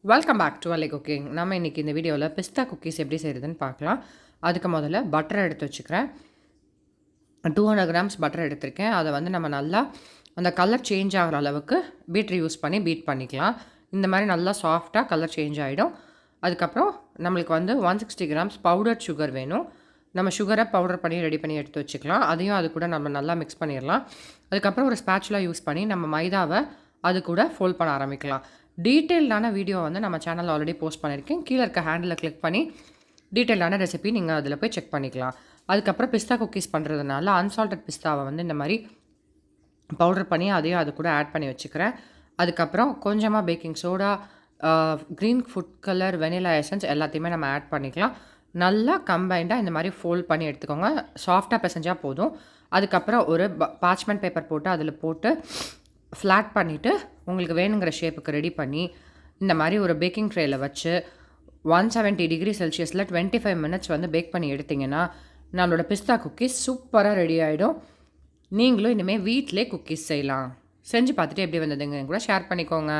Welcome back to அலை cooking. நம்ம இன்றைக்கி இந்த வீடியோவில் பிஸ்தா குக்கீஸ் எப்படி செய்கிறதுன்னு பார்க்கலாம். அதுக்கு முதல்ல பட்டர் எடுத்து வச்சுக்கிறேன். 200 கிராம்ஸ் பட்டர் எடுத்திருக்கேன். அதை வந்து நம்ம நல்லா அந்த கலர் சேஞ்ச் ஆகிற அளவுக்கு பீட்ரு யூஸ் பண்ணி பீட் பண்ணிக்கலாம். இந்த மாதிரி நல்லா சாஃப்டாக கலர் சேஞ்ச் ஆகிடும். அதுக்கப்புறம் நம்மளுக்கு வந்து 160 கிராம்ஸ் பவுடர் சுகர் வேணும். நம்ம சுகரை பவுடர் பண்ணி ரெடி பண்ணி எடுத்து வச்சுக்கலாம். அதையும் அது கூட நம்ம நல்லா மிக்ஸ் பண்ணிடலாம். அதுக்கப்புறம் ஒரு ஸ்பேச்சுலா யூஸ் பண்ணி நம்ம மைதாவை அது கூட ஃபோல்ட் பண்ண ஆரம்பிக்கலாம். டீட்டெயில்டான வீடியோ வந்து நம்ம சேனலில் ஆல்ரெடி போஸ்ட் பண்ணியிருக்கேன். கீழே இருக்க ஹேண்டில் கிளிக் பண்ணி டீட்டெயிலான ரெசிபி நீங்கள் அதில் போய் செக் பண்ணிக்கலாம். அதுக்கப்புறம் பிஸ்தா குக்கீஸ் பண்ணுறதுனால அன்சால்டட் பிஸ்தாவை வந்து இந்த மாதிரி பவுடர் பண்ணி அதையும் அது கூட ஆட் பண்ணி வச்சுக்கிறேன். அதுக்கப்புறம் கொஞ்சமாக baking soda, green food colour, vanilla essence எல்லாத்தையுமே நம்ம ஆட் பண்ணிக்கலாம். நல்லா கம்பைண்டாக இந்த மாதிரி ஃபோல்ட் பண்ணி எடுத்துக்கோங்க. சாஃப்டாக பிசைஞ்சால் போதும். அதுக்கப்புறம் ஒரு பார்ச்மெண்ட் பேப்பர் போட்டு அதில் போட்டு ஃப்ளாட் பண்ணிவிட்டு உங்களுக்கு வேணுங்கிற ஷேப்புக்கு ரெடி பண்ணி இந்த மாதிரி ஒரு பேக்கிங் ட்ரேயில் வச்சு 170 டிகிரி செல்சியஸில் 25 மினிட்ஸ் வந்து பேக் பண்ணி எடுத்திங்கன்னா நம்மளோட பிஸ்தா குக்கீஸ் சூப்பராக ரெடி ஆகிடும். நீங்களும் இனிமேல் வீட்டிலே குக்கீஸ் செய்யலாம். செஞ்சு பார்த்துட்டு எப்படி வந்ததுங்க கூட ஷேர் பண்ணிக்கோங்க.